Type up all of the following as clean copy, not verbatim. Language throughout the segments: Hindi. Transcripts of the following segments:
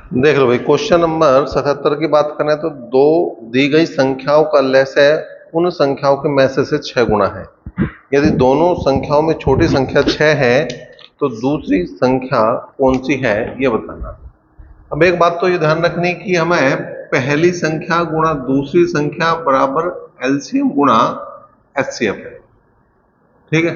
देख लो भाई, क्वेश्चन नंबर 77 की बात करें तो दो दी गई संख्याओं का लसाअ उन संख्याओं के में से 6 गुना है। यदि दोनों संख्याओं में छोटी संख्या 6 है तो दूसरी संख्या कौन सी है ये बताना। अब एक बात तो ये ध्यान रखनी कि हमें पहली संख्या गुणा दूसरी संख्या बराबर एलसीएम गुणा एचसीएफ है। ठीक है।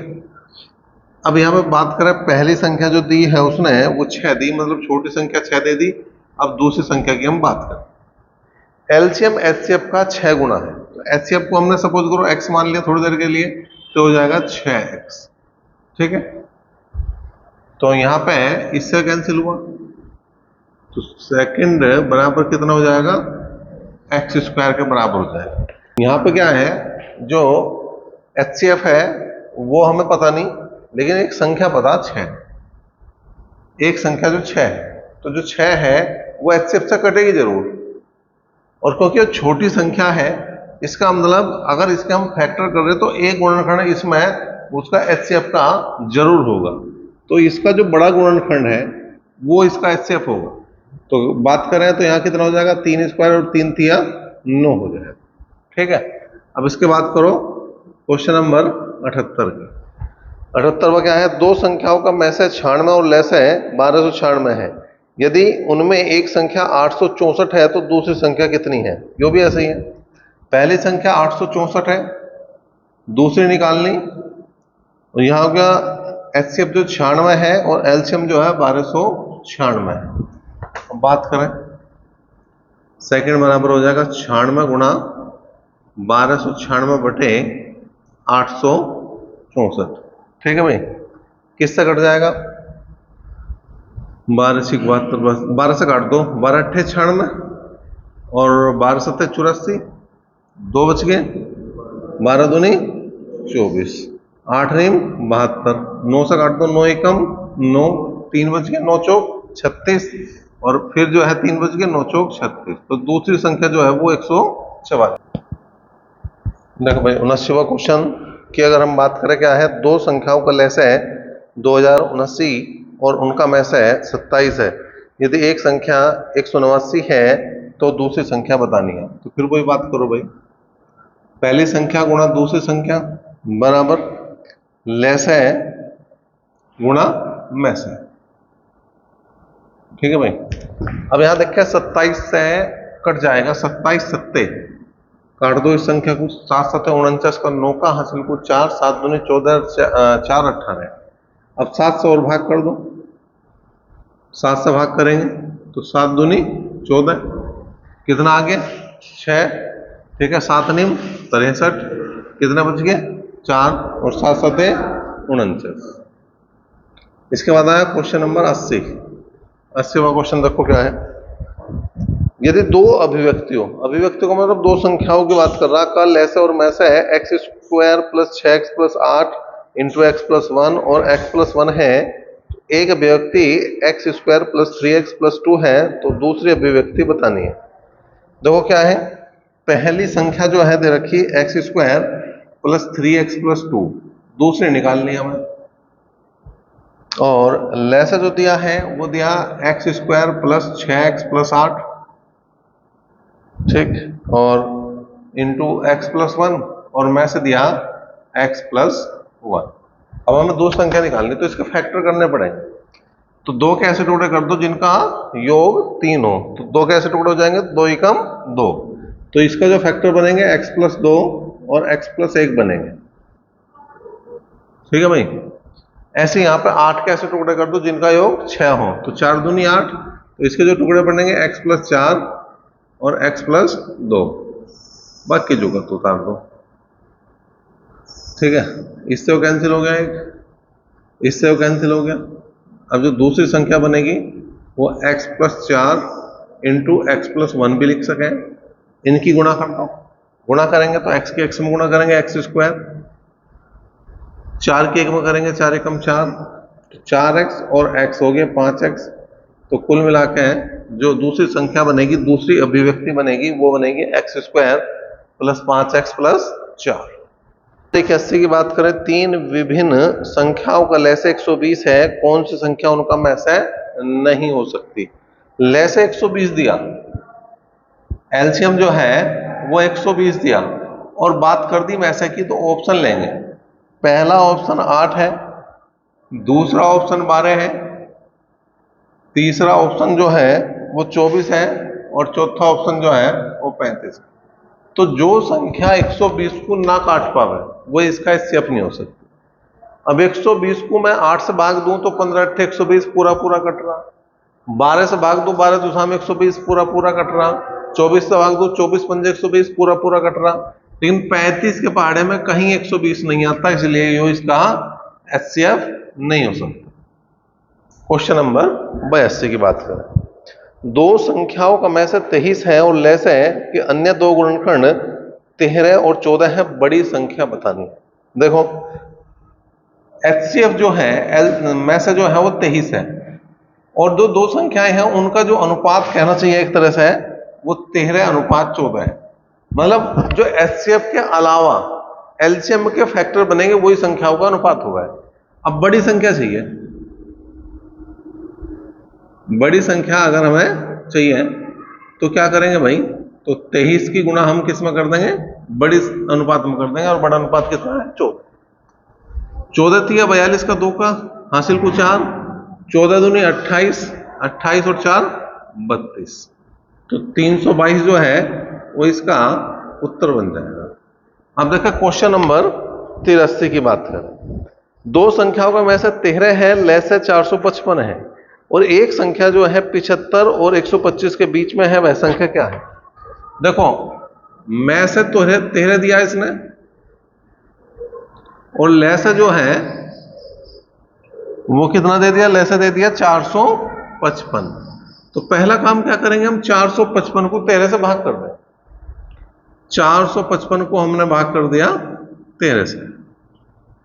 अब यहाँ पे बात करें, पहली संख्या जो दी है उसने वो 6 दी, मतलब छोटी संख्या 6 दे दी। अब दूसरी संख्या की हम बात करें, एलसीएम एचसीएफ का 6 गुना है। तो एचसीएफ को हमने सपोज करो x मान लिया थोड़ी देर के लिए, तो हो जाएगा 6x। ठीक है। तो यहाँ पे इससे कैंसिल हुआ तो सेकंड बराबर कितना हो जाएगा, एक्स स्क्वायर के बराबर हो जाएगा। यहाँ पे क्या है, जो एचसीएफ है वो हमें पता नहीं, लेकिन एक संख्या पता 6, एक संख्या जो 6 है, तो जो 6 है वो एचसीएफ से कटेगी जरूर। और क्योंकि वो छोटी संख्या है, इसका मतलब अगर इसके हम फैक्टर कर रहे तो एक गुणनखंड इसमें उसका एचसीएफ का जरूर होगा। तो इसका जो बड़ा गुणनखंड है वो इसका एचसीएफ होगा। तो बात करें तो यहाँ कितना हो जाएगा, 3 स्क्वायर और 3 तिया 9 हो जाएगा। ठीक है। अब इसके बात करो क्वेश्चन नंबर 78 की। 78 में क्या है, दो संख्याओं का में से 96 और लसाअ 1296 है। यदि उनमें एक संख्या 864 है तो दूसरी संख्या कितनी है। यो भी ऐसे ही है, पहली संख्या 864 है, दूसरी निकालनी, और यहाँ हो गया एचसीएफ जो 96 है और एलसीएम जो है 1296 है। अब बात करें, सेकंड बराबर हो जाएगा 96 गुणा 1296 बटे 864। ठीक है भाई, किससे कट जाएगा, 12 से 72, 12 से काट दो, 12 अट्ठे 96 और 12 सत्ते 84, 2 बच गए, 12 दूनी 24, 8 रीम 72, 9 से काट दो, 9 एकम 9, 3 बच गए, 9 चौक 36, और फिर जो है 3 बच गए, 9 चौक 36। तो दूसरी संख्या जो है वो 144। देखो भाई 79वां क्वेश्चन की अगर हम बात करें, क्या है, दो संख्याओं का लसाअ 2079 और उनका में से 27 है। यदि एक संख्या 189 है तो दूसरी संख्या बतानी है। तो फिर वही बात करो भाई, पहली संख्या गुणा दूसरी संख्या बराबर लसाअ गुणा में से। ठीक है भाई। अब यहां देखिए 27 से कट जाएगा, 27 सत्ते काट दो इस संख्या को, 7 सत्ते 49 का 9 का हासिल को 4, 7 दूनी 14, 4 18। अब 7 से और भाग कर दो, 7 से भाग करेंगे तो 7 दूनी 14, कितना आ गया 6। ठीक है, 7 नीम 63, कितना बच गया 4, और 7 सत्ते 49। इसके बाद आया क्वेश्चन नंबर 80वां क्वेश्चन। देखो क्या है, यदि दो अभिव्यक्तियों को मतलब दो संख्याओं की बात कर रहा, का लसाअ और में से है x square plus 6x plus 8 into x plus 1 और x प्लस 1 है, एक अभिव्यक्ति x square plus 3x plus 2 है, तो दूसरी अभिव्यक्ति बतानी है। देखो क्या है, पहली संख्या जो है दे रखी x square plus 3x plus 2, दूसरी निकालनी है हमें, और लसाअ जो दिया है वो दिया x square plus 6x plus 8, ठीक, और इंटू एक्स प्लस 1, और में से दिया x प्लस 1। अब हमें दो संख्या निकालनी, तो इसके फैक्टर करने पड़ेंगे। तो दो के ऐसे टुकड़े कर दो जिनका योग 3 हो, तो दो के ऐसे टुकड़े हो जाएंगे 2 एकम 2, तो इसका जो फैक्टर बनेंगे x प्लस 2 और x प्लस 1 बनेंगे। ठीक है भाई। ऐसे यहाँ पे 8 के ऐसे टुकड़े कर दो जिनका योग 6 हो, तो 4 दूनी 8, तो इसके जो टुकड़े बनेंगे x प्लस 4 और x प्लस 2, बाकी जो तो उतार दो। ठीक है, इससे वो कैंसिल हो गया, एक इससे वो कैंसिल हो गया। अब जो दूसरी संख्या बनेगी वो x plus 4 into x plus 1 भी लिख सकें, इनकी गुणा करता हूं, गुणा करेंगे तो x के x में गुणा करेंगे एक्स स्क्वायर, 4 के 1 में करेंगे 4 एकम 4, 4x और x हो गए 5x। तो कुल मिला के जो दूसरी संख्या बनेगी, दूसरी अभिव्यक्ति बनेगी, वो बनेगी x square plus 5x plus 4। 80 की बात करें, तीन विभिन्न संख्याओं का लसाअ 120 है, कौन सी संख्या उनका में से नहीं हो सकती। ले से 120 दिया, एलसीएम जो है वो 120 दिया और बात कर दी वैसे की, तो ऑप्शन लेंगे। पहला ऑप्शन 8 है, दूसरा ऑप्शन 12 है, तीसरा ऑप्शन जो है वो 24 है और चौथा ऑप्शन जो है वो 35 है। तो जो संख्या 120 को ना काट पावे वो इसका एचसीएफ नहीं हो सकती। अब 120 को मैं 8 से भाग दूं तो 15 8 120 पूरा पूरा कट रहा, 12 से भाग दूं 12 तो सामने 120 पूरा पूरा कट रहा, 24 से भाग दूं 24 पंजे 120 पूरा पूरा कट रहा। लेकिन 35 के पहाड़े में कहीं 120 नहीं आता, इसलिए यो इसका एचसीएफ नहीं हो सकता। क्वेश्चन नंबर 82 की बात करें। दो संख्याओं का में से 23 है और लेस है कि अन्य दो गुणनखंड 13 और 14 है, बड़ी संख्या बतानी है। देखो एचसीएफ जो है में से जो है वो 23 है और जो दो संख्याएं हैं उनका जो अनुपात कहना चाहिए एक तरह से वो 13:14 है। मतलब जो एचसीएफ के अलावा एलसीएम के फैक्टर बनेंगे वही संख्याओं का अनुपात होगा। अब बड़ी संख्या चाहिए, बड़ी संख्या अगर हमें चाहिए तो क्या करेंगे भाई, तो 23 की गुणा हम किस में कर देंगे, बड़ी अनुपात में कर देंगे, और बड़ा अनुपात कितना है 14। 14 3 42 का 2 का हासिल को 4, 14 दूनी 28, 28 और 4 32, तो 322 जो है वो इसका उत्तर बन जाएगा। अब देखा क्वेश्चन नंबर 83 की बात करें। दो संख्याओं का में से 13 है, लेस है 455 है और एक संख्या जो है 75 और 125 के बीच में है, वह संख्या क्या है। देखो में से तो 13 दिया इसने और लेस जो है वो कितना दे दिया, लेस दे दिया 455। तो पहला काम क्या करेंगे हम, 455 को 13 से भाग कर दें। 455 को हमने भाग कर दिया 13 से,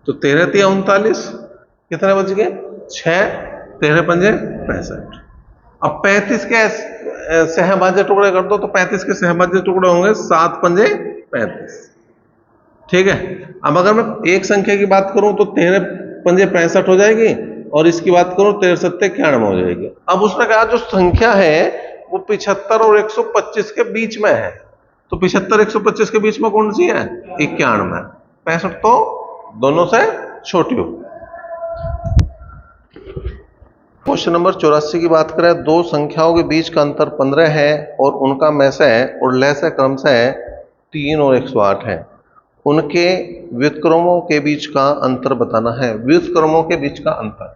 तो 13 3 39, कितने बच गए 6, 13 पंजे 65। अब 35 के सहभाज्य टुकड़े कर दो तो 35 के सहभाज्य टुकड़े होंगे 7 पंजे 35, ठीक है। अब अगर मैं एक संख्या की बात करूं तो 13 पंजे 65 हो जाएगी और इसकी बात करूं 13 सत्ते 91 हो जाएगी। अब उसने कहा जो संख्या है वो 75 और 125 के बीच में है, तो 75 125 के बीच में कौन सी है, 91। 65 तो दोनों से छोटी हो। क्वेश्चन नंबर 84 की बात करें। दो संख्याओं के बीच का अंतर 15 है और उनका में से और लेस है क्रम से 3 और 108 है। उनके व्युत्क्रमों के बीच का अंतर बताना है। व्युत्क्रमों के बीच का अंतर,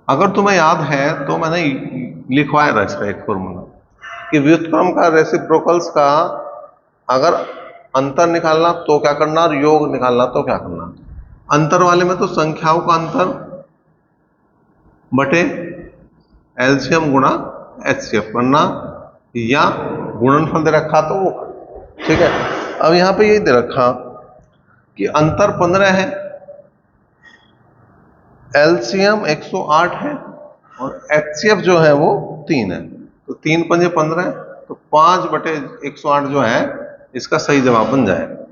अगर तुम्हें याद है तो मैंने लिखवाया था इसका एक फॉर्मूला कि व्युत्क्रम का रेसिप्रोकल्स का अगर अंतर निकालना तो क्या करना और योग निकालना तो क्या करना। अंतर वाले में तो संख्याओं का अंतर बटे एलसीएम गुणा एचसीएफ करना, या गुणनफल दे रखा तो वो करना, ठीक है। अब यहां पे यही दे रखा कि अंतर 15 है, एलसीएम 108 है और एचसीएफ जो है वो 3 है, तो 3 पंजे 15, तो 5 बटे 108 जो है इसका सही जवाब बन जाएगा।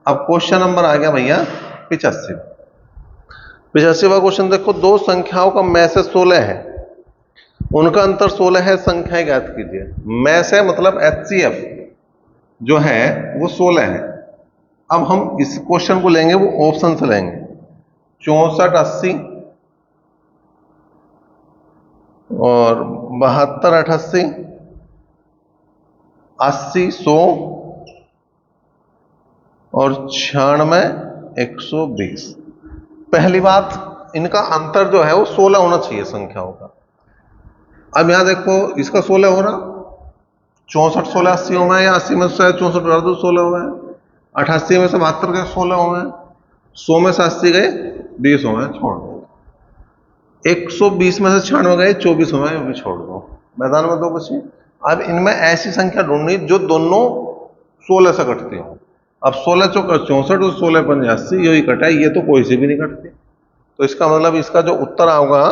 अब क्वेश्चन नंबर आ गया भैया 85। 85वां क्वेश्चन देखो। दो संख्याओं का में से 16 है, उनका अंतर 16 है, संख्याएं ज्ञात कीजिए। में से मतलब एचसीएफ जो है वो 16 है। अब हम इस क्वेश्चन को लेंगे वो ऑप्शन से लेंगे, 64 80 और 72 88, 80 100 और 96 120। पहली बात, इनका अंतर जो है वो 16 होना चाहिए संख्याओं का। अब यहां देखो इसका 16 हो रहा, 64 16 80 हो गए, या 80 में से 64 कर दो 16 हो गए, 88 में से 72 गए 16 हो गए, 100 में से 80 गए 20 हो गए, छोड़ दो। 120 में से 96 गए 24 हो गए, भी छोड़ दो, मैदान में 2 बचे। अब इनमें ऐसी संख्या ढूंढनी जो दोनों 16 से कटती हो। अब 16 चौक 64 और 16 पंजे 80, यही कटा है, ये तो कोई से भी नहीं कटती। तो इसका मतलब इसका जो उत्तर आएगा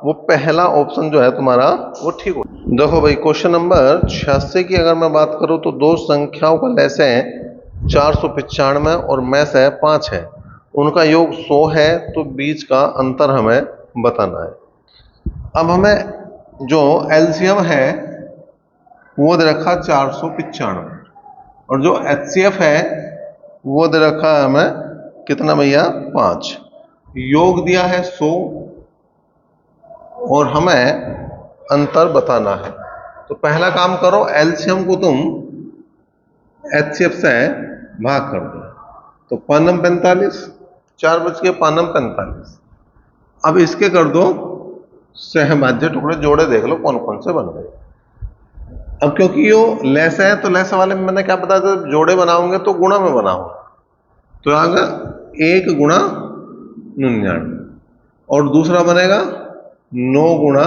वो पहला ऑप्शन जो है तुम्हारा वो ठीक हो। देखो भाई क्वेश्चन नंबर 86 की अगर मैं बात करूं तो दो संख्याओं का लेस है 495 और मैस है 5 है, उनका योग 100 है, तो बीच का अंतर हमें बताना है। अब हमें जो एलसीएम है वो दे रखा 495 और जो एचसीएफ है वो दे रखा है हमें कितना भैया 5। योग दिया है 100 और हमें अंतर बताना है। तो पहला काम करो, एलसीएम को तुम एचसीएफ से भाग कर दो, तो 5 45, 4 बच के 5 45। अब इसके कर दो सहभाज्य टुकड़े, जोड़े देख लो कौन कौन से बन गए। अब क्योंकि यो लेस है तो लेस वाले में मैंने क्या बताया था, जोड़े बनाओगे तो गुणा में बनाओ, तो आएगा 1 गुणा 99 और दूसरा बनेगा 9 गुणा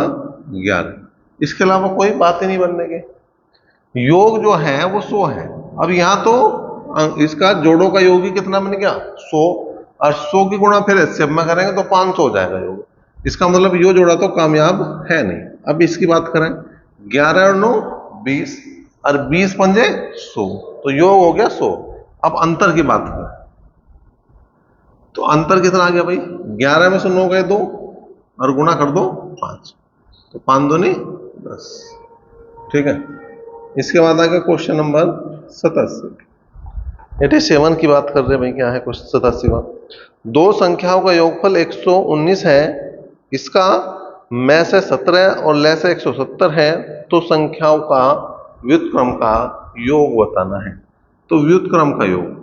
11। इसके अलावा कोई बात ही नहीं बनने के। योग जो है वो 100 है। अब यहां तो इसका जोड़ों का योग ही कितना बन गया 100, और 100 की गुणा फिर एचसीएफ में करेंगे तो 500 हो जाएगा योग। इसका मतलब यो जोड़ा तो कामयाब है नहीं। अब इसकी बात करें, 11 और 9 20 और 20 पंजे 100, तो योग हो गया 100। अब अंतर की बात करें तो अंतर कितना आ गया भाई, 11 में से 9 गए 2 और गुणा कर दो 5, तो 5 दूनी 10। ठीक है, इसके बाद आ गया क्वेश्चन नंबर 87। 87 की बात कर रहे हैं भाई, क्या है क्वेश्चन 87? दो संख्याओं का योगफल 119 है, इसका में से 17 और ले से 170 है, तो संख्याओं का व्युत्क्रम का योग बताना है। तो व्युत्क्रम का योग,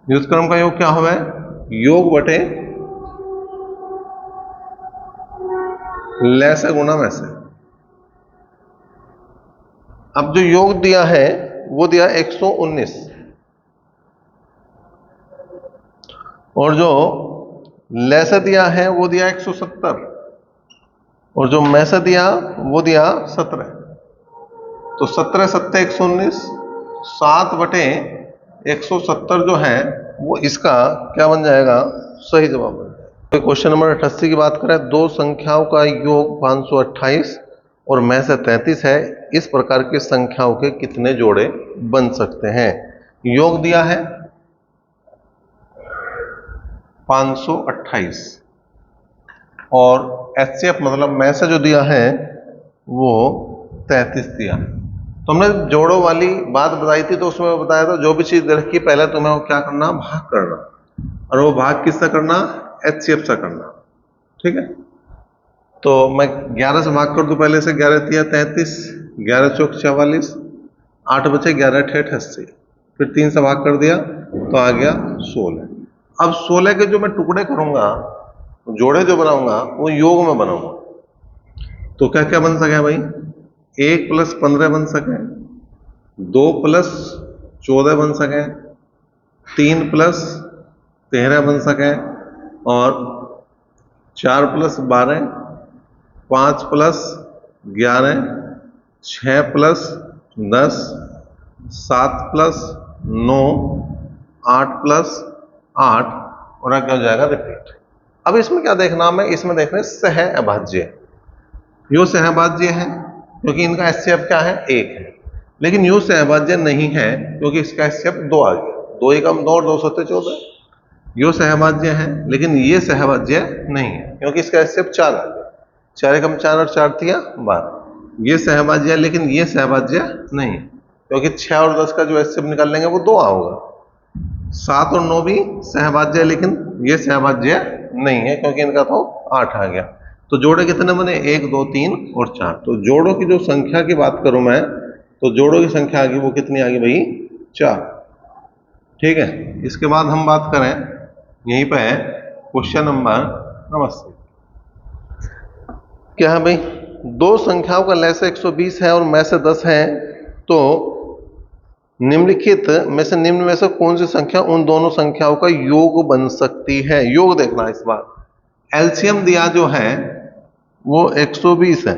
व्युत्क्रम का योग क्या होगा, योग बटे ले से गुणा में से। अब जो योग दिया है वो दिया 119 और जो ले से दिया है वो दिया 170 और जो में से दिया वो दिया 17। तो 17 7 119, 7 बटे 170 जो है वो इसका क्या बन जाएगा, सही जवाब बन जाएगा। क्वेश्चन नंबर 88 की बात करें, दो संख्याओं का योग 528 और में से 33 है, इस प्रकार की संख्याओं के कितने जोड़े बन सकते हैं। योग दिया है 528 और एचसीएफ मतलब में से जो दिया है वो 33 दिया है। तो हमने जोड़ों वाली बात बताई थी, तो उसमें बताया था जो भी चीज दे रखी पहले तुम्हें वो क्या करना, भाग करना, और वो भाग किससे करना, एचसीएफ से करना। ठीक है, तो मैं 11 से भाग कर दूं, पहले से 11 तिया 33, 11 चौक 44, 8 बचे, 11 ठेठ 80, फिर 3 से भाग कर दिया तो आ गया 16। अब 16 के जो मैं टुकड़े करूंगा, जोड़े जो बनाऊंगा वो योग में बनाऊंगा। तो क्या क्या बन सके भाई, 1 + 15 बन सके, 2 + 14 बन सके, 3 + 13 बन सके, और 4 + 12, 5 + 11, 6 + 10, 7 + 9, 8 + 8 और आगे हो जाएगा रिपीट। अब इसमें क्या देखना हमें, इसमें देखना सह अभाज्य। यो सहभाज्य है क्योंकि इनका एचसीएफ क्या है, 1 है, लेकिन यो सहभाज्य नहीं है क्योंकि इसका एचसीएफ 2 आ गया, 2 एकम 2 और 2 सत्ते 14। यो सहभाज्य है लेकिन ये सहभाज्य नहीं है क्योंकि इसका एचसीएफ 4 आ गया, 4 एकम 4 और 4 तिया 12। ये सहभाज्य है लेकिन ये सहभाज्य नहीं है क्योंकि 6 और 10 का जो एचसीएफ निकाल लेंगे वो 2 होगा। 7 और 9 भी सहभाज्य है लेकिन ये सहभाज्य नहीं है क्योंकि इनका तो 8 आ गया। तो जोड़े कितने बने, 1 2 3 और 4। तो जोड़ों की जो संख्या की बात करूं मैं, तो जोड़ों की संख्या आ गई, वो कितनी आ गई भाई, 4। ठीक है, इसके बाद हम बात करें यहीं पे क्वेश्चन नंबर 90। क्या है भाई, दो संख्याओं का लय से 120 है और में से 10 है, तो निम्नलिखित में से निम्न में से कौन सी संख्या उन दोनों संख्याओं का योग बन सकती है। योग देखना, इस बार एलसीएम दिया जो है वो 120 है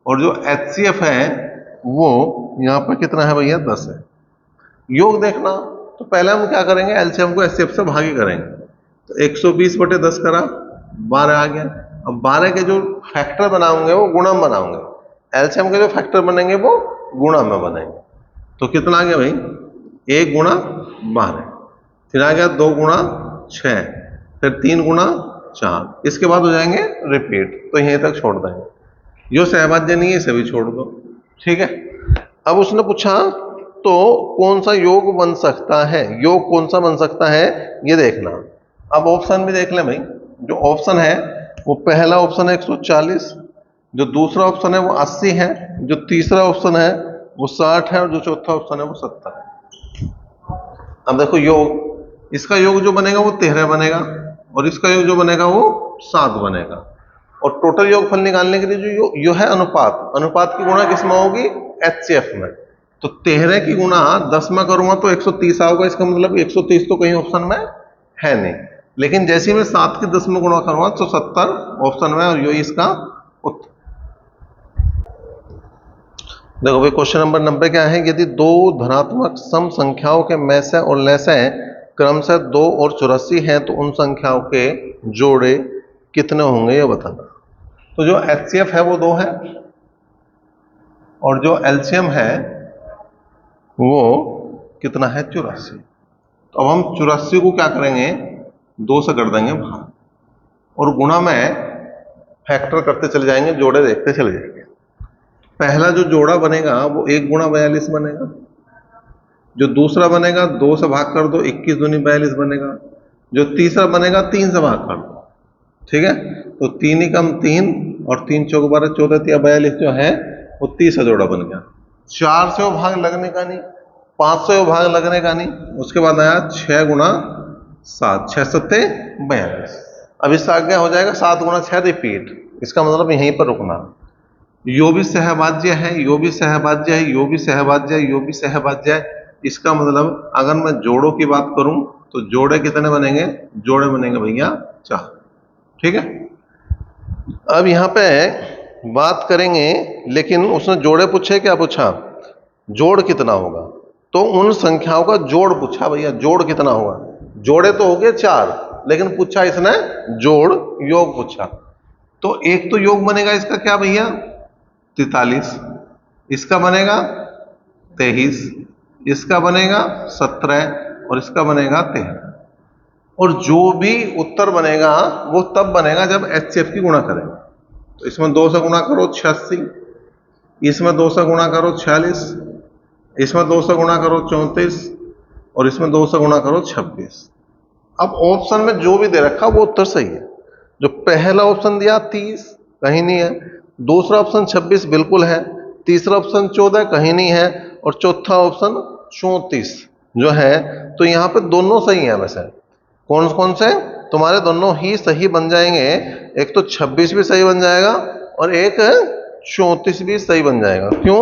और जो एचसीएफ है वो यहां पर कितना है भैया, 10 है। योग देखना, तो पहले हम क्या करेंगे, एलसीएम को एचसीएफ से भागी करेंगे। तो 120 बटे 10 करा, 12 आ गया। अब 12 के जो फैक्टर बनाओगे वो गुणम बनाओगे, एलसीएम के जो फैक्टर बनेंगे वो गुणा में बनेंगे। तो कितना आ गया भाई, 1 गुणा 12, फिर आ गया 2 गुणा 6, फिर 3 गुणा 4, इसके बाद हो जाएंगे रिपीट, तो यहीं तक छोड़ देंगे। जो सहभाज्य नहीं है इसे भी छोड़ दो, ठीक है। अब उसने पूछा तो कौन सा योग बन सकता है, योग कौन सा बन सकता है ये देखना। अब ऑप्शन भी देख लें भाई, जो ऑप्शन है वो पहला ऑप्शन है 140, जो दूसरा ऑप्शन है वो 80 है, जो तीसरा ऑप्शन है वो 60 है, और जो चौथा ऑप्शन है वो 70 है। अब देखो योग, इसका योग जो बनेगा वो 13 बनेगा, और इसका योग जो बनेगा वो 7 बनेगा। और टोटल योगफल निकालने के लिए जो यो है अनुपात, अनुपात की गुणा किसमें होगी, एचसीएफ में। तो 13 की गुणा 10 में करूंगा तो 130 आओगे, इसका मतलब 130 तो कहीं ऑप्शन में है नहीं, लेकिन जैसे ही मैं 7 की 10 में गुणा करूंगा तो 70 ऑप्शन में, और यही इसका उत्तर। देखो भाई क्वेश्चन नंबर 90 क्या है, यदि दो धनात्मक सम संख्याओं के मैसे और लैसे क्रमशः 2 और 84 हैं तो उन संख्याओं के जोड़े कितने होंगे ये बताना। तो जो एचसीएफ है वो 2 है, और जो एलसीएम है वो कितना है, 84। तो अब हम 84 को क्या करेंगे, 2 से कर देंगे भाग, और गुणा में फैक्टर करते चले जाएंगे, जोड़े देखते चले जाएंगे। पहला जो जोड़ा बनेगा वो 1 गुणा 42 बनेगा, जो दूसरा बनेगा 2 से भाग कर दो, 21 दूनी 42 बनेगा, जो तीसरा बनेगा 3 से भाग कर दो, ठीक है। तो 3 ही कम 3 और 3 चौक 12, 14 या 42 जो है वो 30 का जोड़ा बन गया। 4 से वो भाग लगने का नहीं, 5 से वो भाग लगने का नहीं, उसके बाद आया 6 गुणा 7, 6 सत्ते 42। अब इससे आगे हो जाएगा 7 गुणा 6 रिपीट, इसका मतलब यहीं पर रुकना। यो भी सहभाज्य है, यो भी सहभाज्य है, यो भी सहभाज्य है, यो भी सहभाज्य है, इसका मतलब अगर मैं जोड़ों की बात करूं तो जोड़े कितने बनेंगे, जोड़े बनेंगे भैया 4, ठीक है। अब यहां पे बात करेंगे, लेकिन उसने जोड़े पूछे, क्या पूछा, जोड़ कितना होगा। तो उन संख्याओं का जोड़ पूछा भैया, जोड़ कितना होगा। जोड़े तो हो गए 4, लेकिन पूछा इसने जोड़, योग पूछा। तो एक तो योग बनेगा इसका क्या भैया, 43, इसका बनेगा 23, इसका बनेगा 17, और इसका बनेगा 13। और जो भी उत्तर बनेगा वो तब बनेगा जब एचसीएफ की गुणा करेंगे। तो इसमें 2 से गुणा करो 86, इसमें 2 से गुणा करो 46, इसमें 2 से गुणा करो 34, और इसमें 2 से गुणा करो 26। अब ऑप्शन में जो भी दे रखा वो उत्तर सही है। जो पहला ऑप्शन दिया 30 कहीं नहीं है, दूसरा ऑप्शन 26 बिल्कुल है, तीसरा ऑप्शन 14 कहीं नहीं है, और चौथा ऑप्शन 34 जो है। तो यहाँ पे दोनों सही है। वैसे कौन कौन से तुम्हारे दोनों ही सही बन जाएंगे, एक तो 26 भी सही बन जाएगा और एक 34 भी सही बन जाएगा। क्यों,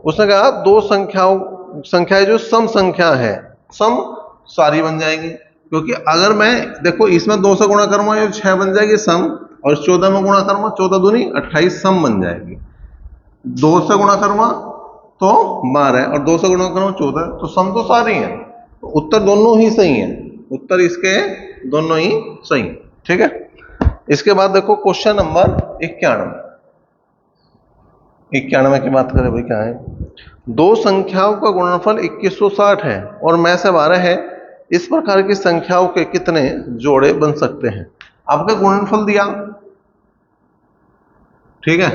उसने कहा दो संख्याएं जो सम संख्या है, सम सारी बन जाएंगी। क्योंकि अगर मैं देखो इसमें 2 से गुणा करूंगा ये 6 बन जाएगी सम, और 14 में गुणा करूंगा 14 दूनी 28 सम बन जाएगी। 2 से गुणा करूंगा तो 12 और 2 से गुणा करूंगा 14, तो सम तो सारी है। तो उत्तर दोनों ही सही है, उत्तर इसके दोनों ही सही, ठीक है। इसके बाद देखो क्वेश्चन नंबर 91 की बात करें भाई, क्या है, दो संख्याओं का गुणनफल 2160 है और में से 12 है, इस प्रकार की संख्याओं के कितने जोड़े बन सकते हैं। आपका गुणनफल दिया, ठीक है,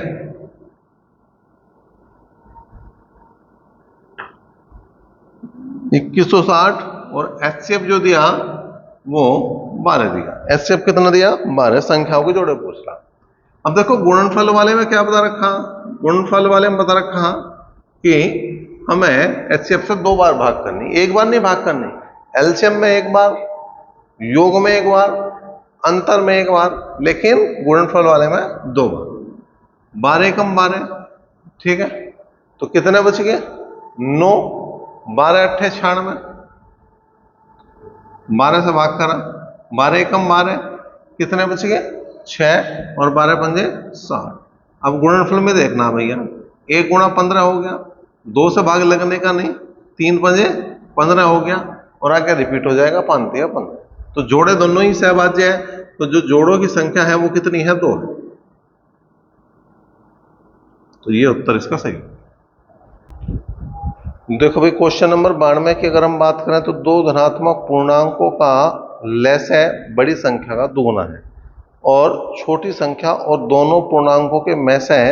$2160, और एचसीएफ जो दिया वो 12 दिया। एचसीएफ कितना दिया, 12 संख्याओं के जोड़े पूछ रहा। अब देखो गुणनफल वाले में क्या बता रखा, गुणनफल वाले में बता रखा कि हमें एचसीएफ से 2 बार भाग करनी, एक बार नहीं भाग करनी। एलसीएम में 1 बार, योग में 1 बार, अंतर में 1 बार, लेकिन गुणनफल वाले में 2 बार। 12 कम 12, ठीक है। तो कितने बच गए, 9, 12 अट्ठे 96, 12 से भाग करा, 12 कम 12, कितने बच गए 6, और 12 पंजे 60। अब गुणनफल में देखना भैया, 1 गुणा 15 हो गया, 2 से भाग लगने का नहीं, 3 पंजे 15 हो गया, और आगे रिपीट हो जाएगा 5 या 15। तो जोड़े दोनों ही सहभाज्य है, तो जो जोड़ों की संख्या है वो कितनी है, 2 है। तो ये उत्तर इसका सही है। देखो भाई क्वेश्चन नंबर 92 की अगर हम बात करें तो दो धनात्मक पूर्णांकों का लसाअ बड़ी संख्या का दुगुना है और छोटी संख्या और दोनों पूर्णांकों के मैसाअ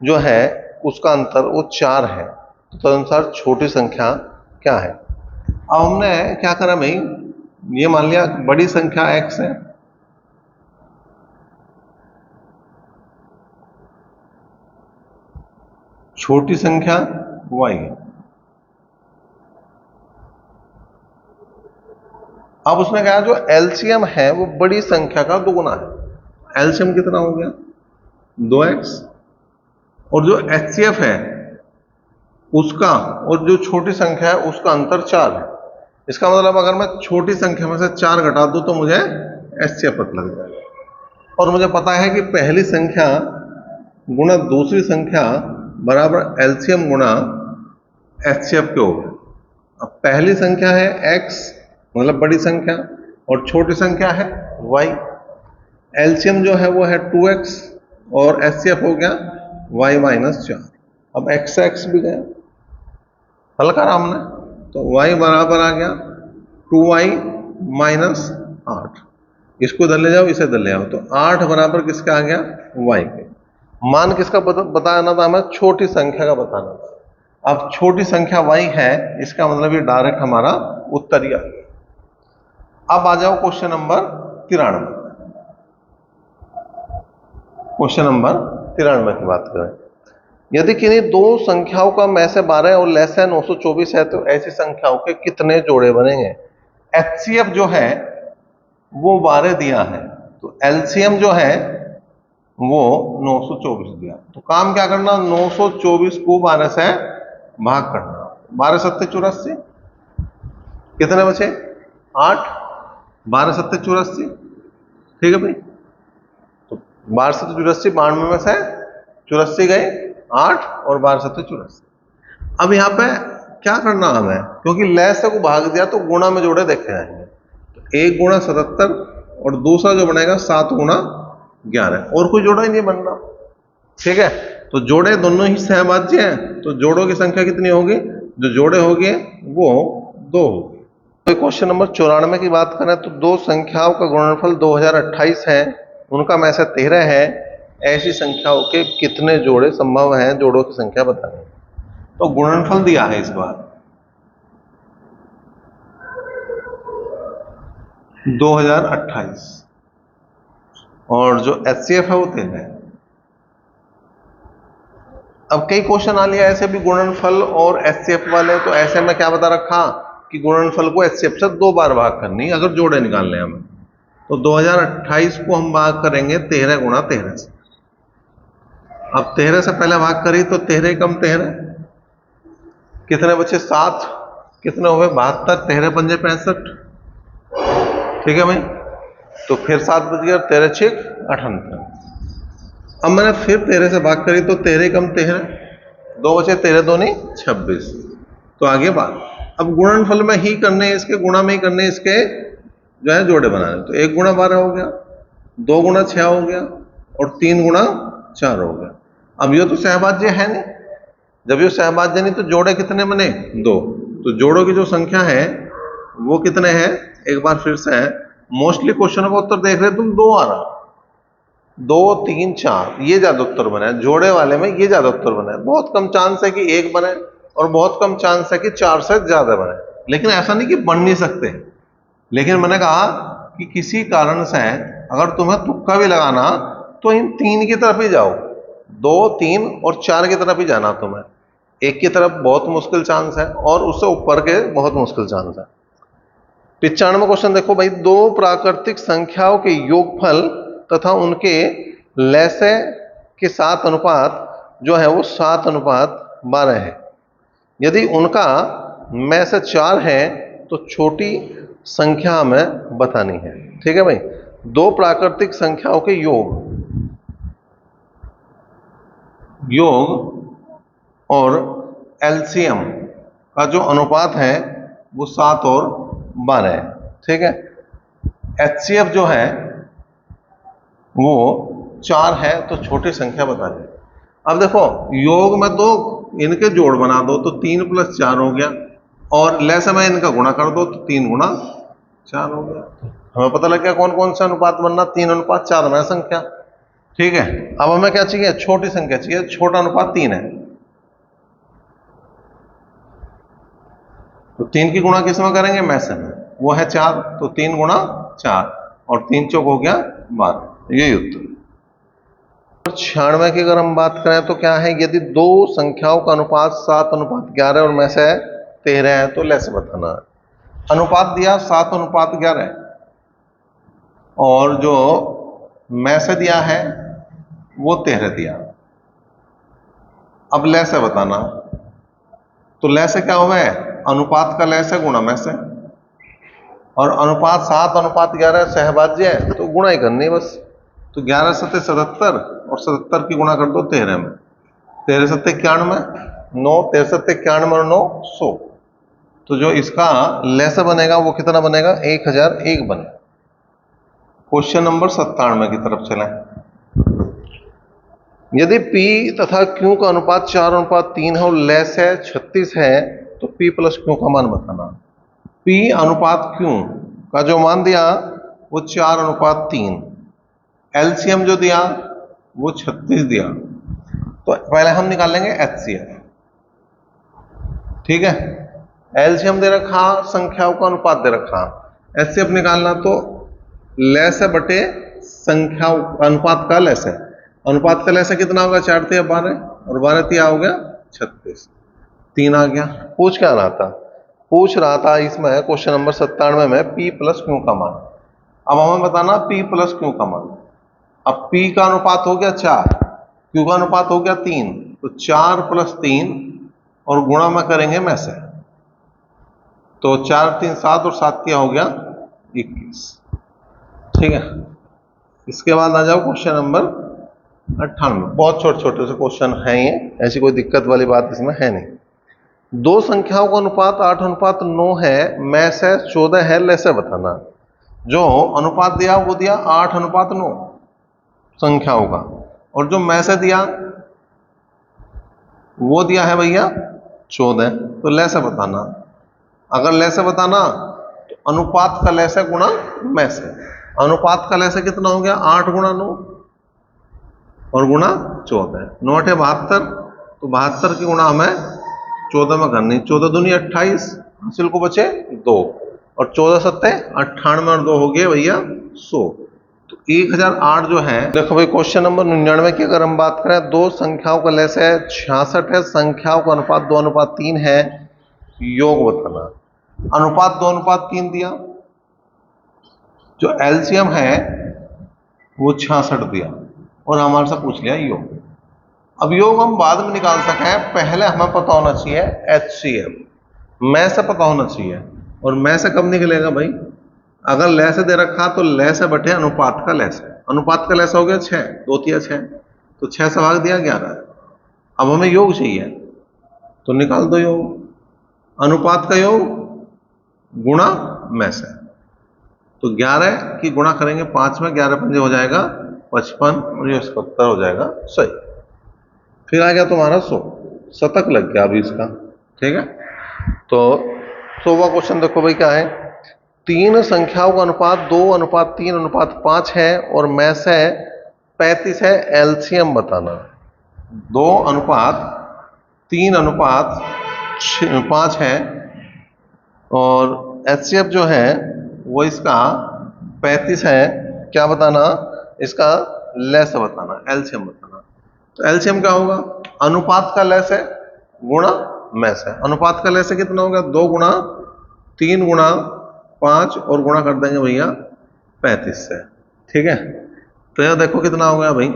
जो है उसका अंतर वो 4 है, तो तदनुसार छोटी संख्या क्या है। अब हमने क्या करा भाई, ये मान लिया बड़ी संख्या x है, छोटी संख्या y है। अब उसने कहा जो एलसीएम है वो बड़ी संख्या का दुगुना है। एलसीएम कितना हो गया 2x, और जो एचसीएफ है उसका और जो छोटी संख्या है उसका अंतर 4 है। इसका मतलब अगर मैं छोटी संख्या में से 4 घटा दूं तो मुझे एचसीएफ पता लग जाएगा, और मुझे पता है कि पहली संख्या गुणा दूसरी संख्या बराबर एलसीएम गुणा एचसीएफ के होगा। अब पहली संख्या है x मतलब बड़ी संख्या और छोटी संख्या है y, एलसीएम जो है वो है 2x और एचसीएफ हो गया y माइनस 4। अब x भी गया, हल करा हमने तो y बराबर आ गया 2y माइनस 8। इसको इधर ले जाओ इसे इधर ले आओ, तो 8 बराबर किसका आ गया y के। मान किसका बताना था हमें, छोटी संख्या का बताना था। अब छोटी संख्या y है, इसका मतलब ये डायरेक्ट हमारा उत्तर ही आ गया। अब आ जाओ क्वेश्चन नंबर 93। क्वेश्चन नंबर 93 की बात करें, यदि किन्हीं दो संख्याओं का मैसाअ 12 और लसाअ 924 है तो ऐसी संख्याओं के कितने जोड़े बनेंगे। एचसीएफ जो है वो 12 दिया है, तो एलसीएम जो है वो 924 दिया, तो काम क्या करना 924 को 12 से भाग करना। 12 सत्ते 84, कितने बचे 8, 12 सत्ते 84, ठीक है भाई। तो 12 सत्ते 84, 92 में से 84 गए 8 और 12 सत्ते 84। अब यहाँ पे क्या करना हमें, क्योंकि लसाअ को भाग दिया तो गुणा में जोड़े देखे जाएंगे, तो 1 गुणा 77 और दूसरा जो बनेगा 7 गुणा 11, और कोई जोड़ा ही नहीं बनना, ठीक है। तो जोड़े दोनों ही सहभाज्य हैं, तो जोड़ों की संख्या कितनी होगी, जो जोड़े होंगे वो 2 होगी। तो क्वेश्चन नंबर 94 की बात करें तो दो संख्याओं का गुणनफल 2028 है, उनका मैसाअ 13 है, ऐसी संख्याओं के कितने जोड़े संभव हैं, जोड़ों की संख्या बताएं। तो गुणनफल दिया है इस बार 2028 और जो एचसीएफ है वो 13 है। अब कई क्वेश्चन आ लिया ऐसे भी गुणनफल और एचसीएफ वाले, तो ऐसे में क्या बता रखा कि गुणनफल को एचसीएफ से 2 बार भाग करनी अगर जोड़े निकालने हमें, तो 2028 को हम भाग करेंगे 13 गुणा 13 से। अब 13 से पहले भाग करी तो 13 कम 13, कितने बचे 7, कितने हुए 72, 13 पंजे 65, ठीक है भाई। तो फिर 7 बच गया, 13 6 78। अब मैंने फिर 13 से भाग करी तो 13 कम 13, 2 बचे 13 2 नहीं 26, तो आगे बात। अब गुणनफल में ही करने इसके, गुणा में ही करने इसके जो है जोड़े बनाने, तो 1 गुणा 12 हो गया, 2 गुणा 6 हो गया और 3 गुणा 4 हो गया। अब ये तो सहभाज्य है नहीं, जब ये सहभाज्य नहीं तो जोड़े कितने बने 2, तो जोड़ों की जो संख्या है वो कितने हैं, एक बार फिर से है, मोस्टली क्वेश्चन का उत्तर देख रहे तुम 2 आ रहा, 2 3 4 ये ज्यादा उत्तर बना है, जोड़े वाले में ये ज्यादा उत्तर बना है। बहुत कम चांस है कि 1 बने और बहुत कम चांस है कि 4 से ज्यादा बने, लेकिन ऐसा नहीं कि बन नहीं सकते। लेकिन मैंने कहा कि किसी कारण से अगर तुम्हें तुक्का भी लगाना तो इन 3 की तरफ ही जाओ, 2 3 और 4 की तरफ ही जाना तुम्हें, 1 की तरफ बहुत मुश्किल चांस है और उससे ऊपर के बहुत मुश्किल चांस है। 95 क्वेश्चन देखो भाई, दो प्राकृतिक संख्याओं के योगफल तथा उनके लसाअ के 7 अनुपात जो है वो 7:12 है। यदि उनका मैसाअ 4 है तो छोटी संख्या हमें बतानी है, ठीक है भाई। दो प्राकृतिक संख्याओं के योग और एलसीएम का जो अनुपात है वो 7 और 12 है, ठीक है। एचसीएफ जो है वो 4 है, तो छोटी संख्या बता दें। अब देखो योग में तो इनके जोड़ बना दो तो 3 + 4 हो गया, और लैस में इनका गुणा कर दो तो 3 × 4 हो गया। हमें पता लग गया कौन कौन सा अनुपात बनना, 3 × 4 में संख्या। ठीक है, अब हमें क्या चाहिए, छोटी संख्या चाहिए, छोटा अनुपात 3 है, तो 3 की गुणा किस में करेंगे, में से में, वो है 4, तो 3 × 4 और 3 चौक हो गया 12, यही उत्तर। 96 की अगर हम बात करें तो क्या है, यदि दो संख्याओं का अनुपात 7:11 और में से 13 है तो लैसे बताना है। अनुपात दिया 7:11 और जो में से दिया है वो 13 दिया। अब लैसे बताना, तो लैसे क्या हुआ है, अनुपात का लैसे गुणा में से, और अनुपात 7:11 सहभाज्य है तो गुणा ही करनी है बस। तो 11 सत्ते 77 और 77 की गुणा कर दो 13 में, 13 सत्ते 91, 9 13 सत्ते 91 और 9 100। तो जो इसका लैसे बनेगा वो कितना बनेगा, 1001 बने। क्वेश्चन नंबर 97 की तरफ चलें। यदि P तथा Q का अनुपात 4:3 है और लैस है 36 है तो P + Q का मान बताना। P अनुपात Q का जो मान दिया वो 4:3, एलसीएम जो दिया वो 36 दिया, तो पहले हम निकालेंगे HCF। ठीक है, एलसीएम दे रखा, संख्याओं का अनुपात दे रखा, HCF निकालना तो लैस है बटे संख्या, अनुपात का लैस है, अनुपात का लैस कितना होगा, 4 × 12 और 12 × 3 हो गया 36, 3 आ गया। पूछ क्या रहा था, पूछ रहा था इसमें क्वेश्चन नंबर 97 में P + Q का मान। अब हमें बताना P + Q का मान। अब P का अनुपात हो गया 4, Q का अनुपात हो गया 3, तो 4 + 3 और गुणा में करेंगे में से, तो 4 × 3 = 7 और 7 क्या हो गया 21। ठीक है, इसके बाद आ जाओ क्वेश्चन नंबर 98। बहुत छोटे छोटे से क्वेश्चन हैं ये, ऐसी कोई दिक्कत वाली बात इसमें है नहीं। दो संख्याओं का अनुपात 8:9 है, में से 14 है, लैसे बताना। जो अनुपात दिया वो दिया 8:9 संख्याओं का, और जो में से दिया वो दिया है भैया 14, तो लैसे बताना। अगर लैसे बताना तो अनुपात का लैसे गुणा में से, अनुपात का लैसे कितना हो गया, 8 × 9 और गुणा 14, 9 × 8 = 72, तो 72 की गुणा हमें 14 में करनी, 14 दूनी 28, हासिल को बचे 2 और 14 सत्ते 98 और 2 हो गए भैया 100। तो 1008 जो है, देखो भाई क्वेश्चन नंबर 99 की अगर हम बात करें, दो संख्याओं का लैस है 66 है, संख्याओं का अनुपात 2:3 है, योग बताना। अनुपात 2:3 दिया, जो एलसीएम है वो 66 दिया, और हमारे से पूछ लिया योग। अब योग हम बाद में निकाल सके, पहले हमें पता होना चाहिए HCF, में से पता होना चाहिए। और में से कब निकलेगा भाई, अगर लैसे दे रखा तो लैसे बटे अनुपात का लैसे, अनुपात का लैसे हो गया 6, 2 × 6, तो 6 से भाग दिया 11। अब हमें योग चाहिए तो निकाल दो योग, अनुपात का योग गुणा में से, तो 11 की गुणा करेंगे 5 में, 11 × 5 हो जाएगा 55 और ये 77 हो जाएगा सही। फिर आ गया तुम्हारा 100, शतक लग गया अभी इसका। ठीक है, तो 100वां क्वेश्चन देखो भाई क्या है, तीन संख्याओं का अनुपात 2:3:5 है और में से 35 है, एलसीएम बताना। 2:3:5 है और HCF जो है वो इसका 35 है, क्या बताना, इसका लैस बताना, एलसीएम बताना। तो एलसीएम क्या होगा, अनुपात का लैस है गुणा में से, अनुपात का लैस कितना होगा, 2 × 3 × 5 और गुणा कर देंगे भैया 35 से। ठीक है, तो यह देखो कितना हो गया भाई,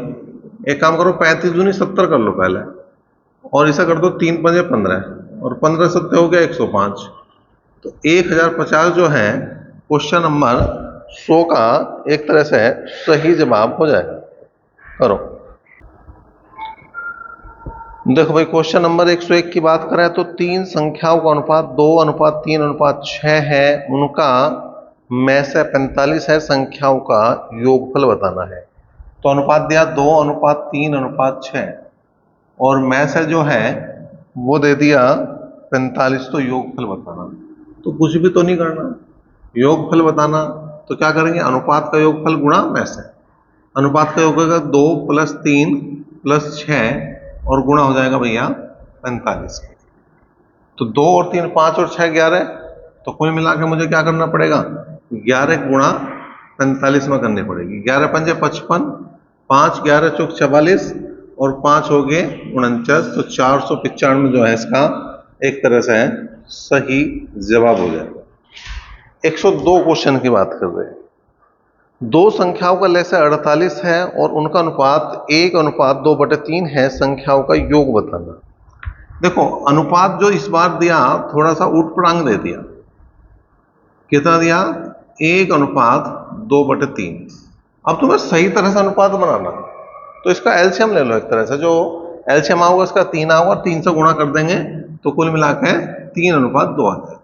एक काम करो 35 दूनी 70 कर लो पहले, और इसे कर दो 3 × 5 = 15 और 15 सत्ते हो गया 105, तो 1050 जो है क्वेश्चन नंबर 100 का एक तरह से सही जवाब हो जाएगा। करो, देखो भाई क्वेश्चन नंबर 101 की बात करें तो तीन संख्याओं का अनुपात 2:3:6 है, उनका में से 45 है, संख्याओं का योगफल बताना है। तो अनुपात दिया 2:3:6, और में से जो है वो दे दिया 45, तो योगफल बताना। तो कुछ भी तो नहीं करना, योगफल बताना तो क्या करेंगे, अनुपात का योगफल गुणा में से। अनुपात का योग होगा 2 + 3 + 6 और गुणा हो जाएगा भैया 45। तो 2 और 3 5 और 6 11, तो कुल मिला के मुझे क्या करना पड़ेगा, 11 गुणा 45 में करनी पड़ेगी। 11 पंजे 55, 5 11 चौक 44 और 5 हो गए 49, तो 495 जो है इसका एक तरह से सही जवाब हो जाएगा। 102 क्वेश्चन की बात कर रहे हैं। दो संख्याओं का लसाअ 48 है और उनका अनुपात 1:2/3 है, संख्याओं का योग बताना। देखो अनुपात जो इस बार दिया थोड़ा सा ऊट-पटांग दे दिया। कितना दिया, 1:2/3। अब तुम्हें सही तरह से अनुपात बनाना, तो इसका एलसीएम ले लो। एक तरह से जो एलसीएम आओगे उसका 3 आओगा, 3 से गुणा कर देंगे तो कुल मिला के 3:2 आ जाएगा।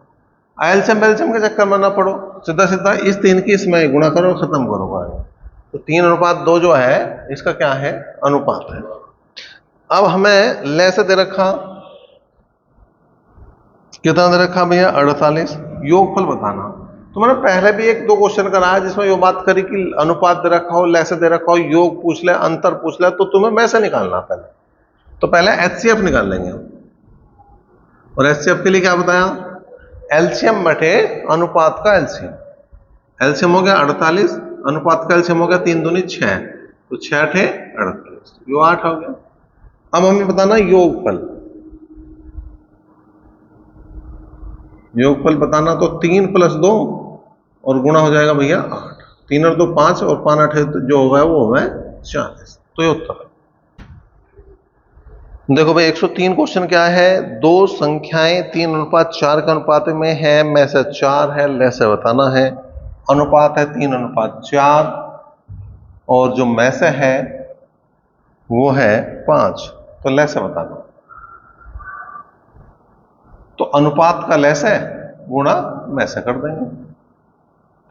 एलसीएम बेलसीएम के चक्कर में ना पड़ो, सीधा सीधा इस 3 की इसमें गुणा करो और खत्म करो। तो 3:2 जो है इसका क्या है, अनुपात है। अब हमें ले से दे रखा, कितना दे रखा भैया 48, योगफल बताना। तो मैंने पहले भी 1-2 क्वेश्चन कराया जिसमें ये बात करी कि अनुपात दे रखा हो, ले से दे रखा हो, योग पूछ ले, अंतर पूछ ले, तो तुम्हें में से निकालना पहले। तो पहले एचसीएफ निकाल लेंगे। और एचसीएफ के लिए क्या बताया, एलसीएम बटे अनुपात का एलसीएम। एलसीएम हो गया 48, अनुपात का एलसीएम हो गया 3 दूनी 6, तो 6 × 48, यो 8 हो गया। अब हमें बताना योगफल। योगफल बताना तो 3 + 2 और गुणा हो जाएगा भैया 8। 3 और 2 5 और 5 8 जो होगा वो होगा 40। तो ये उत्तर है। देखो भाई 103 क्वेश्चन क्या है, दो संख्याएं 3:4 के अनुपात में है, में से 4 है, ले से बताना है। अनुपात है 3:4 और जो में से है वो है 5, तो ले से बताना। तो अनुपात का ले से गुणा में से कर देंगे,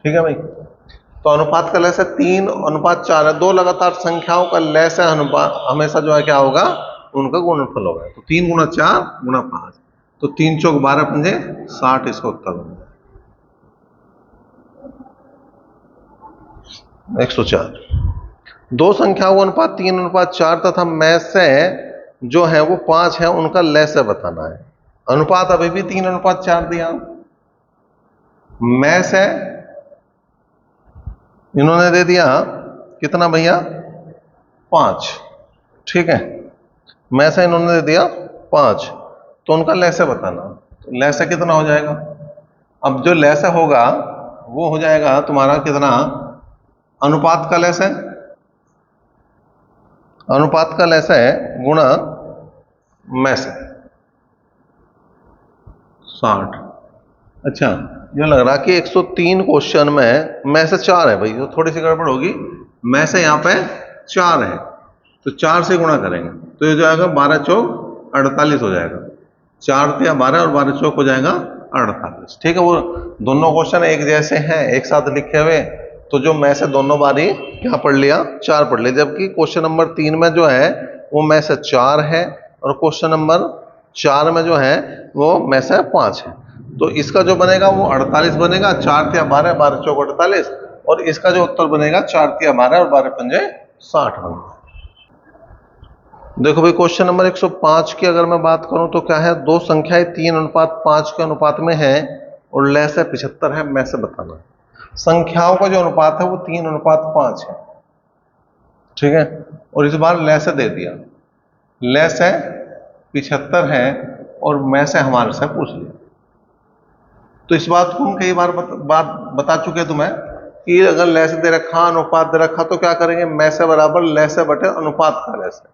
ठीक है भाई। तो अनुपात का ले से 3:4 है, दो लगातार संख्याओं का ले से अनुपात हमेशा जो है क्या होगा, उनका गुणनफल होगा। तो 3 × 4 × 5, तो 3 चौक 12 पंजे 60, इसका उत्तर बन जाए 104। दो संख्याओं का अनुपात 3:4 तथा में से जो है वो 5 है, उनका ले से बताना है। अनुपात अभी भी 3:4 दिया, में से इन्होंने दे दिया कितना भैया 5, ठीक है। में से इन्होंने दे दिया 5, तो उनका ले से बताना। तो ले से कितना हो जाएगा, अब जो ले से होगा वो हो जाएगा तुम्हारा कितना, अनुपात का ले से, अनुपात का ले से गुणा में से 60। अच्छा ये लग रहा कि 103 क्वेश्चन में से 4 है भाई, तो थोड़ी सी गड़बड़ होगी। में से यहाँ पे 4 है, तो 4 से गुणा करेंगे तो ये जो आएगा 12 चौक 48 हो जाएगा। 4 × 12 और 12 चौक हो जाएगा 48, ठीक है। वो दोनों क्वेश्चन एक जैसे हैं, एक साथ लिखे हुए, तो जो में से दोनों बारी क्या पढ़ लिया, 4 पढ़ लिया। जबकि क्वेश्चन नंबर 3 में जो है वो में से 4 है और क्वेश्चन नंबर 4 में जो है वो में से 5 है। तो इसका जो बनेगा वो 48 बनेगा, 4 × 12 12 चौक 48, और इसका जो उत्तर बनेगा 4 × 12 और 12 पंजे 60 बनेगा। देखो भाई क्वेश्चन नंबर 105 की अगर मैं बात करूं तो क्या है, दो संख्याएं 3:5 के अनुपात में है और ले से 75 है, में से बताना है। संख्याओं का जो अनुपात है वो 3:5 है, ठीक है। और इस बार ले से दे दिया, ले से 75 है और में से हमारे से पूछ लिया। तो इस बात को हम कई बार बता चुके तुम्हें कि अगर ले से दे रखा, अनुपात दे रखा, तो क्या करेंगे, में से बराबर ले से बटे अनुपात का ले से,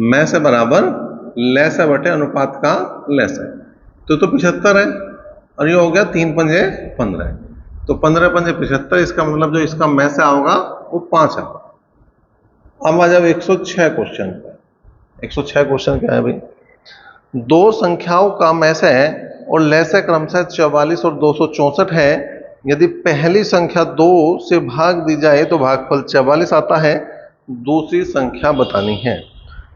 में से बराबर ले से बटे अनुपात का ले से। तो 75 है और ये हो गया 3 पंजे 15, तो 15 पंजे 75, इसका मतलब जो इसका में से आओगा वो 5 है। अब आ जाओ 106 क्वेश्चन पर। 106 क्वेश्चन क्या है भाई, दो संख्याओं का में से और ले से क्रमशः 44 और 264 है। यदि पहली संख्या 2 से भाग दी जाए तो भागफल 44 आता है, दूसरी संख्या बतानी है।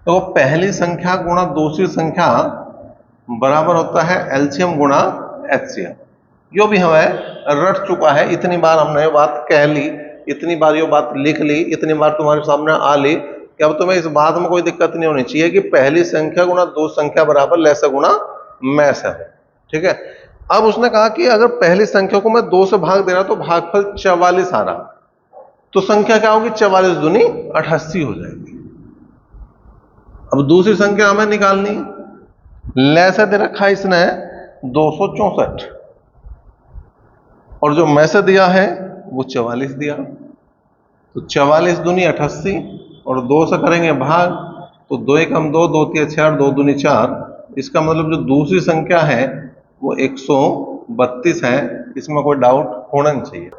तो पहली संख्या गुणा दूसरी संख्या बराबर होता है एलसीएम गुणा एचसीएफ। जो भी हमें रट चुका है, इतनी बार हमने ये बात कह ली, इतनी बार ये बात लिख ली, इतनी बार तुम्हारे सामने आ ली कि अब तुम्हें इस बात में कोई दिक्कत नहीं होनी चाहिए कि पहली संख्या गुणा दो संख्या बराबर लैसे गुणा मैसे है। ठीक है। अब उसने कहा कि अगर पहली संख्या को मैं 2 से भाग दे रहा तो भागफल 44 आ रहा, तो संख्या क्या होगी? 44 दूनी 88 हो जाएगी। अब दूसरी संख्या हमें निकालनी, लैसे दे रखा इसने 264 और जो मैसे दिया है वो 44 दिया, तो 44 दूनी 88 और 2 से करेंगे भाग, तो 2 एकम 2, 2 तिया 6, 2 दूनी 4। इसका मतलब जो दूसरी संख्या है वो 132 है, इसमें कोई डाउट होना नहीं चाहिए।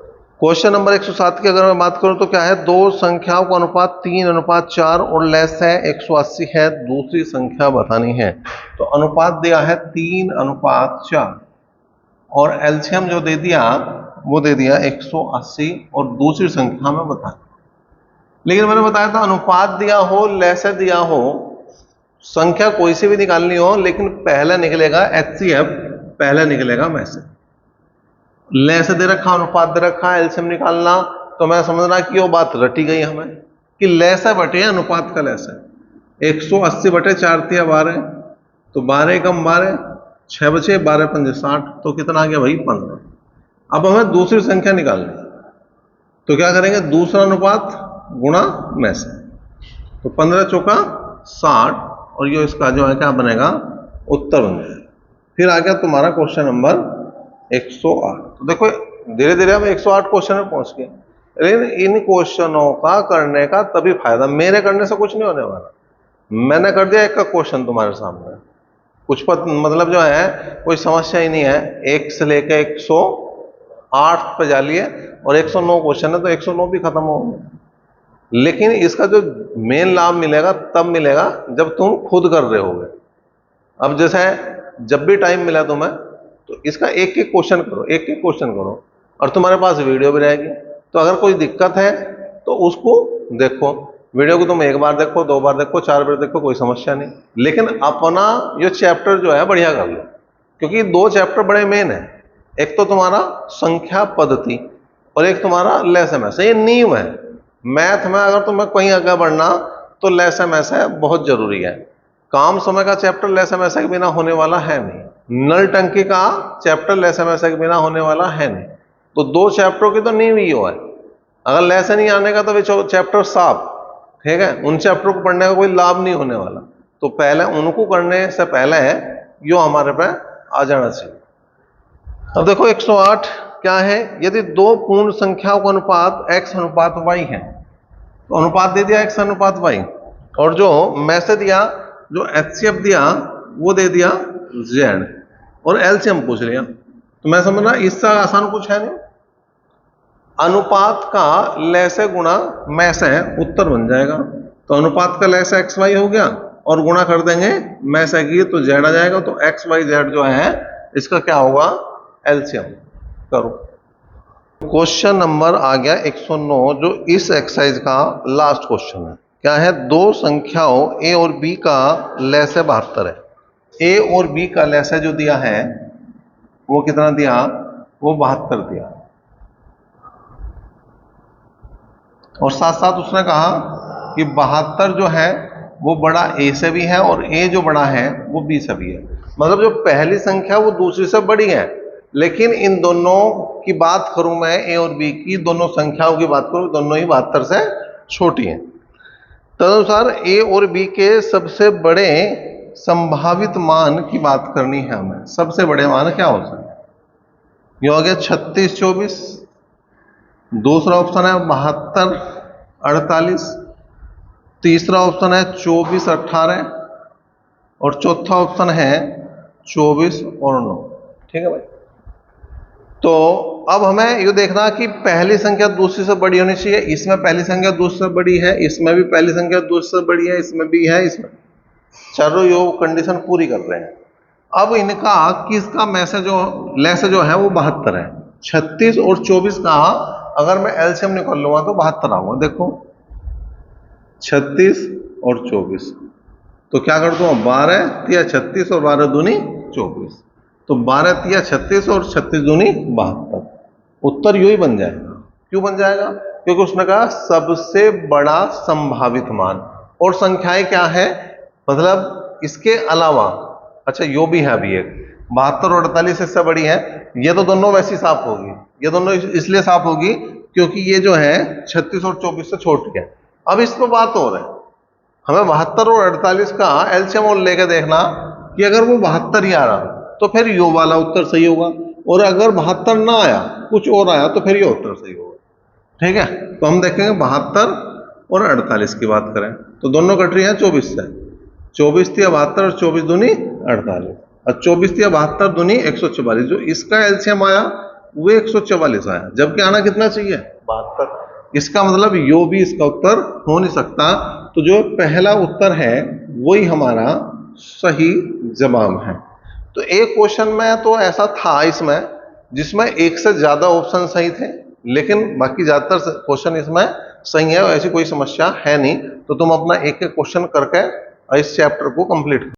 क्वेश्चन नंबर 107 की अगर मैं बात करूं तो क्या है? दो संख्याओं का अनुपात 3:4 और लेस है 180 है, दूसरी संख्या बतानी है। तो अनुपात दिया है 3:4 और एलसीएम जो दे दिया वो दे दिया 180 और दूसरी संख्या में बता। लेकिन मैंने बताया था अनुपात दिया हो, लेसे दिया हो, संख्या कोई सी भी निकालनी हो, लेकिन पहले निकलेगा एचसीएफ, पहले निकलेगा मैसे। लेसे दे रखा, अनुपात दे रखा, एलसीएम निकालना, तो मैं समझना कि वो बात रटी गई हमें कि लेसे बटे अनुपात का लेसे। 180 बटे 4 तिया 12, तो 12 एकम 12, 6 बचे 12 पंजे 60, तो कितना आ गया भाई? 15। अब हमें दूसरी संख्या निकालनी, तो क्या करेंगे? दूसरा अनुपात गुणा में से, तो 15 चौका 60 और ये इसका जो है क्या बनेगा? उत्तर बन जाएगा। फिर आ गया तुम्हारा क्वेश्चन नंबर 108। तो देखो धीरे धीरे हम 108 क्वेश्चन में पहुंच गए, लेकिन इन क्वेश्चनों का करने का तभी फायदा, मेरे करने से कुछ नहीं होने वाला। मैंने कर दिया एक का क्वेश्चन तुम्हारे सामने, कुछ मतलब जो है कोई समस्या ही नहीं है। 1 से लेकर 108 पे जा लिए और 109 क्वेश्चन है, तो 109 भी खत्म हो गए। लेकिन इसका जो मेन लाभ मिलेगा तब मिलेगा जब तुम खुद कर रहे होगे। अब जैसे जब भी टाइम मिला तुम्हें, तो इसका एक एक क्वेश्चन करो, एक एक क्वेश्चन करो, और तुम्हारे पास वीडियो भी रहेगी, तो अगर कोई दिक्कत है तो उसको देखो। वीडियो को तुम 1 बार देखो, 2 बार देखो, 4 बार देखो, कोई समस्या नहीं। लेकिन अपना ये चैप्टर जो है बढ़िया कर लो, क्योंकि 2 चैप्टर बड़े मेन है। एक तो तुम्हारा संख्या पद्धति और एक तुम्हारा लेसे मैसे, ये नींव है। मैथ में अगर तुम्हें कहीं आगे बढ़ना तो लेसे मैसे बहुत जरूरी है। काम समय का चैप्टर लेसे मैसे के बिना होने वाला है नहीं, नल टंकी का चैप्टर लेसे मैसे के बिना होने वाला है नहीं। तो 2 चैप्टरों की तो नींव ही है। अगर लेसे नहीं आने का तो वे चैप्टर साफ, ठीक है, उन चैप्टर को पढ़ने का कोई लाभ नहीं होने वाला। तो पहले उनको करने से पहले यो हमारे पे आ जाना चाहिए। अब देखो 108 क्या है? यदि 2 पूर्ण संख्याओं का अनुपात x अनुपात y है, तो अनुपात दे दिया x अनुपात y, और जो मैसे दिया, जो एचसीएफ दिया वो दे दिया z, और एलसीएम पूछ लिया। तो मैं समझ रहा इससे आसान कुछ है नहीं। अनुपात का लेसे गुणा मैसे उत्तर बन जाएगा। तो अनुपात का लेसे एक्स वाई हो गया और गुणा कर देंगे मैसे की, तो जेड आ जाएगा। तो एक्स वाई जेड जो है इसका क्या होगा? एलसीएम करो। क्वेश्चन नंबर आ गया 109, जो इस एक्सरसाइज का लास्ट क्वेश्चन है। क्या है? 2 संख्याओं ए और बी का लेसे 72 है। ए और बी का लेसे जो दिया है वो कितना दिया? वो 72 दिया, और साथ साथ उसने कहा कि 72 जो है वो बड़ा ए से भी है और ए जो बड़ा है वो बी से भी है। मतलब जो पहली संख्या वो दूसरी से बड़ी है, लेकिन इन दोनों की बात करूं मैं, ए और बी की दोनों संख्याओं की बात करूं, दोनों ही 72 से छोटी हैं। तदनुसार ए और बी के सबसे बड़े संभावित मान की बात करनी है हमें। सबसे बड़े मान क्या हो सकते हैं? ये हो गया 36 24, दूसरा ऑप्शन है 72 48, तीसरा ऑप्शन है 24 18, और चौथा ऑप्शन है 24 और 9। ठीक है भाई। तो अब हमें ये देखना कि पहली संख्या दूसरी से बड़ी होनी चाहिए। इसमें पहली संख्या दूसरी से बड़ी है, इसमें भी पहली संख्या दूसरी से बड़ी है, इसमें भी है, इसमें चारों योग कंडीशन पूरी कर रहे हैं। अब इनका किसका मैसे जो लेसे जो है वो 72 है। 36 और 24 का अगर मैं एलसीएम निकाल लूंगा तो 72 आऊंगा। देखो 36 और 24, तो क्या कर दूंगा, 12 तिया 36 और 12 दूनी 24। तो 12 तिया 36 और 36 दूनी 72। उत्तर यू ही बन जाएगा। क्यों बन जाएगा? क्योंकि उसने कहा सबसे बड़ा संभावित मान। और संख्याएं क्या है, मतलब इसके अलावा, अच्छा यो भी है अभी एक 72 और 48 इससे बड़ी है। ये तो दोनों वैसी साफ होगी, ये दोनों इसलिए साफ होगी क्योंकि ये जो है 36 और 24 से छोटी है। अब इस पर बात हो रहा है, हमें 72 और 48 का एलसीएम और लेके देखना कि अगर वो 72 ही आ रहा तो फिर यो वाला उत्तर सही होगा, और अगर 72 ना आया कुछ और आया तो फिर ये उत्तर सही होगा। ठीक है, तो हम देखेंगे 72 और 48 की बात करें तो दोनों कट रही है 24 से। 24 तिया 72 और 24 दूनी 48, और 24 तिया 72 दूनी 144। जो इसका एलसीएम आया वो 144 आया, जबकि आना कितना चाहिए, 72। इसका मतलब यो भी इसका उत्तर हो नहीं सकता। तो जो पहला उत्तर है वही हमारा सही जवाब है। तो एक क्वेश्चन में तो ऐसा था इसमें जिसमें एक से ज्यादा ऑप्शन सही थे, लेकिन बाकी ज्यादातर क्वेश्चन इसमें सही है, ऐसी कोई समस्या है नहीं। तो तुम अपना एक एक क्वेश्चन करके इस चैप्टर को कंप्लीट